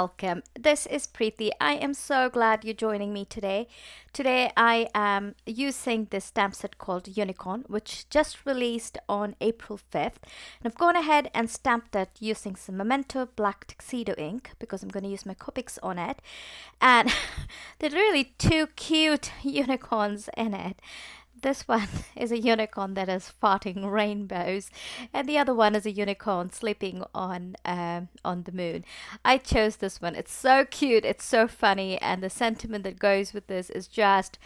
welcome. This is Preeti. I am so glad you're joining me today. Today I am using this stamp set called Unicorn, which just released on April 5th. And I've gone ahead and stamped it using some Memento Black Tuxedo ink because I'm going to use my Copics on it. And there's really two cute unicorns in it. This one is a unicorn that is farting rainbows, and the other one is a unicorn sleeping on the moon. I chose this one. It's so cute. It's so funny, and the sentiment that goes with this is just.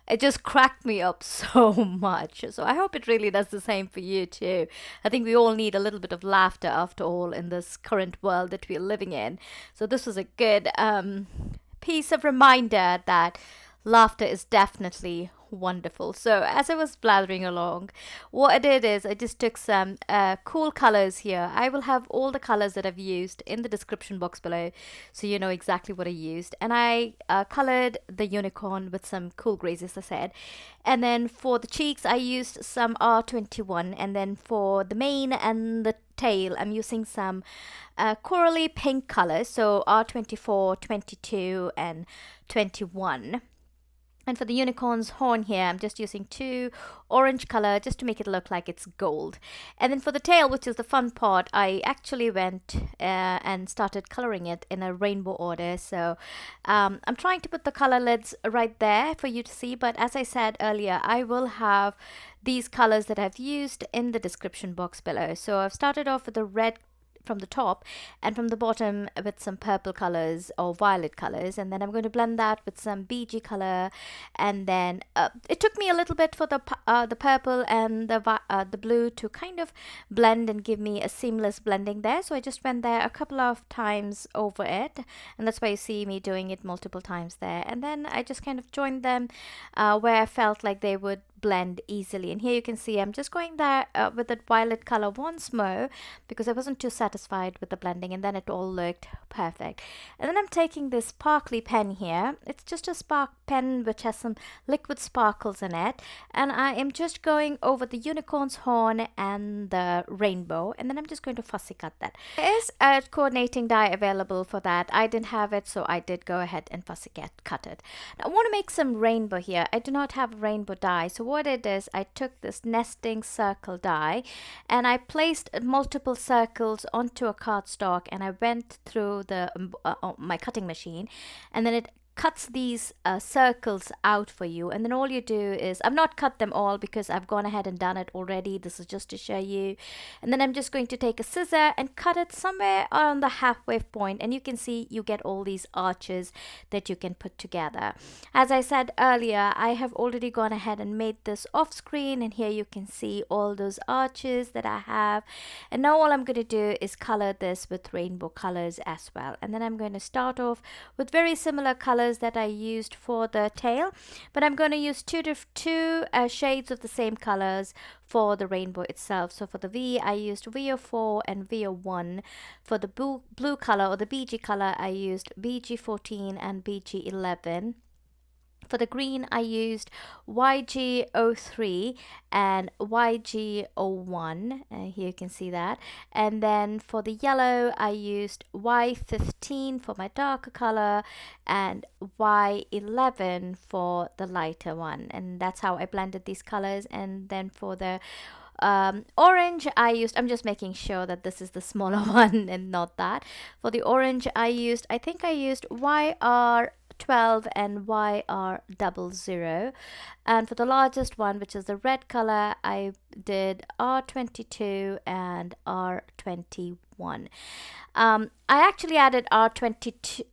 It just cracked me up so much. So I hope it really does the same for you too. I think we all need a little bit of laughter after all in this current world that we're living in. So this was a good piece of reminder that laughter is definitely wonderful. So as I was blathering along, what I did is I just took some cool colors here. I will have all the colors that I've used in the description box below so you know exactly what I used. And I colored the unicorn with some cool grays, as I said. And then for the cheeks I used some R21, and then for the mane and the tail I'm using some corally pink colors, so R24, 22 and 21. And for the unicorn's horn here, I'm just using two orange color just to make it look like it's gold. And then for the tail, which is the fun part, I actually went and started coloring it in a rainbow order. So I'm trying to put the color lids right there for you to see. But as I said earlier, I will have these colors that I've used in the description box below. So I've started off with the red from the top and from the bottom with some purple colors or violet colors, and then I'm going to blend that with some BG color. And then it took me a little bit for the purple and the blue to kind of blend and give me a seamless blending there, so I just went there a couple of times over it, and that's why you see me doing it multiple times there. And then I just kind of joined them where I felt like they would blend easily. And here you can see I'm just going there with that violet color once more because I wasn't too satisfied with the blending, and then it all looked perfect. And then I'm taking this sparkly pen here. It's just a spark pen which has some liquid sparkles in it, and I am just going over the unicorn's horn and the rainbow, and then I'm just going to fussy cut that. There is a coordinating die available for that. I didn't have it, so I did go ahead and fussy cut it. Now I want to make some rainbow here. I do not have a rainbow die, so what it is, I took this nesting circle die and I placed multiple circles onto a cardstock, and I went through the my cutting machine, and then it cuts these circles out for you. And then all you do is, I've not cut them all because I've gone ahead and done it already. This is just to show you. And then I'm just going to take a scissor and cut it somewhere on the halfway point, and you can see you get all these arches that you can put together. As I said earlier, I have already gone ahead and made this off screen, and here you can see all those arches that I have. And now all I'm going to do is color this with rainbow colors as well. And then I'm going to start off with very similar colors that I used for the tail, but I'm going to use two shades of the same colors for the rainbow itself. So for the V, I used VO4 and VO1. For the blue color or the BG color, I used BG14 and BG11. For the green, I used YG03 and YG01. Here you can see that. And then for the yellow, I used Y15 for my darker color and Y11 for the lighter one. And that's how I blended these colors. And then for the orange, I'm just making sure that this is the smaller one and not that. For the orange, I think I used YR12 and YR00. And for the largest one, which is the red color, I did R22 and R21. I actually added R22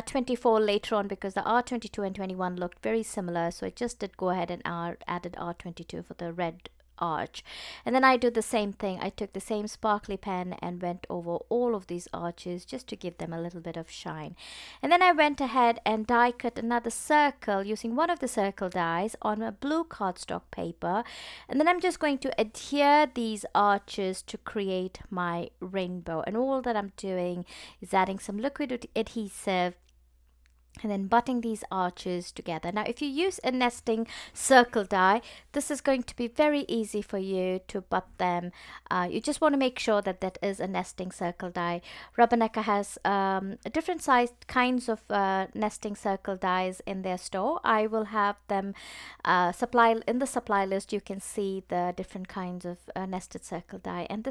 24 later on because the R22 and 21 looked very similar, so I just did go ahead and added R22 for the red arch. And then I do the same thing. I took the same sparkly pen and went over all of these arches just to give them a little bit of shine. And then I went ahead and die cut another circle using one of the circle dies on a blue cardstock paper. And then I'm just going to adhere these arches to create my rainbow. And all that I'm doing is adding some liquid adhesive and then butting these arches together. Now, if you use a nesting circle die, this is going to be very easy for you to butt them. You just want to make sure that that is a nesting circle die. Rubbernecker has different sized kinds of nesting circle dies in their store. I will have them supply in the supply list. You can see the different kinds of nested circle die, and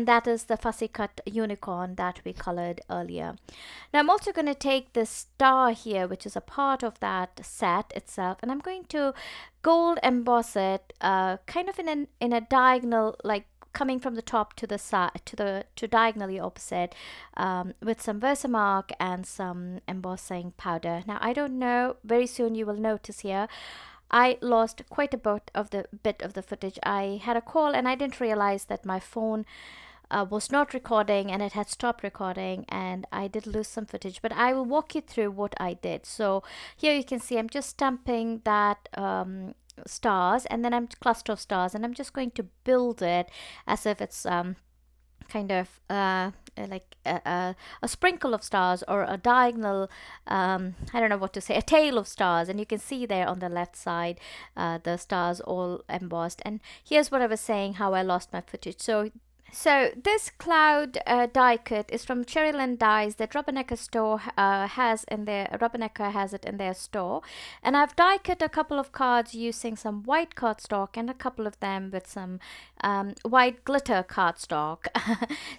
that is the fussy cut unicorn that we colored earlier. Now I'm also going to take this star here, which is a part of that set itself, and I'm going to gold emboss it kind of in a diagonal, like coming from the top to the side, to diagonally opposite, with some Versamark and some embossing powder. Now I don't know, very soon you will notice here I lost quite a bit of the footage. I had a call and I didn't realize that my phone was not recording and it had stopped recording, and I did lose some footage, but I will walk you through what I did. So here you can see I'm just stamping that stars, and then I'm cluster of stars, and I'm just going to build it as if it's kind of like a sprinkle of stars, or a diagonal, I don't know what to say, a tail of stars. And you can see there on the left side the stars all embossed. And here's what I was saying, how I lost my footage. So this cloud die cut is from Cherryland Dies that Rubbernecker store has in their Rubbernecker has it in their store, and I've die cut a couple of cards using some white cardstock and a couple of them with some white glitter cardstock.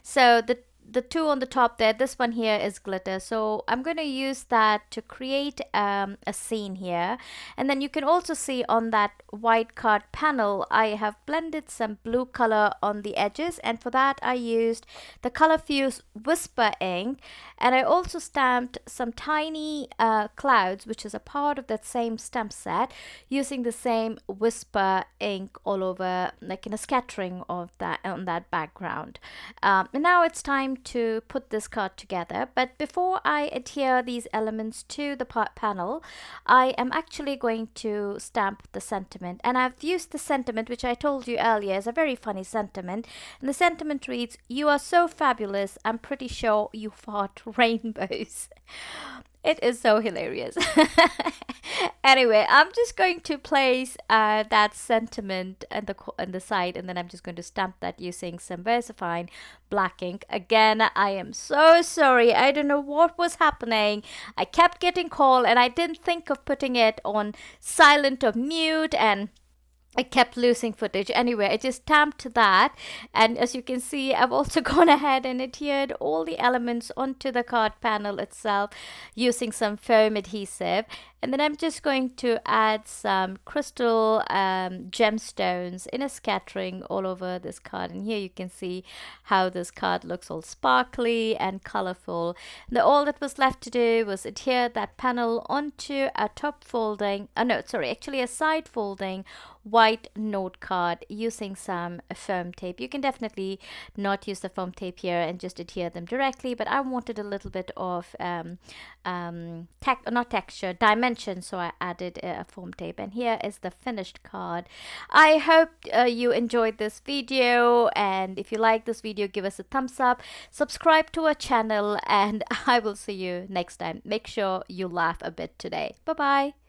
So the two on the top there, this one here is glitter, so I'm going to use that to create a scene here. And then you can also see on that white card panel I have blended some blue color on the edges, and for that I used the Color Fuse Whisper ink, and I also stamped some tiny clouds, which is a part of that same stamp set, using the same Whisper ink all over, like in a scattering of that on that background. And now it's time to put this card together, but before I adhere these elements to the panel, I am actually going to stamp the sentiment. And I've used the sentiment, which I told you earlier is a very funny sentiment, and the sentiment reads, "You are so fabulous, I'm pretty sure you fart rainbows." It is so hilarious. Anyway, I'm just going to place that sentiment on the side, and then I'm just going to stamp that using some VersaFine black ink. Again, I am so sorry. I don't know what was happening. I kept getting called, and I didn't think of putting it on silent or mute, and I kept losing footage. Anyway, I just stamped that, and as you can see, I've also gone ahead and adhered all the elements onto the card panel itself using some foam adhesive. And then I'm just going to add some crystal gemstones in a scattering all over this card. And here you can see how this card looks all sparkly and colorful. And all that was left to do was adhere that panel onto a top folding, actually a side folding white note card using some foam tape. You can definitely not use the foam tape here and just adhere them directly, but I wanted a little bit of dimension, so I added a foam tape. And here is the finished card. I hope you enjoyed this video, and if you like this video, give us a thumbs up, subscribe to our channel, and I will see you next time. Make sure you laugh a bit today. Bye bye.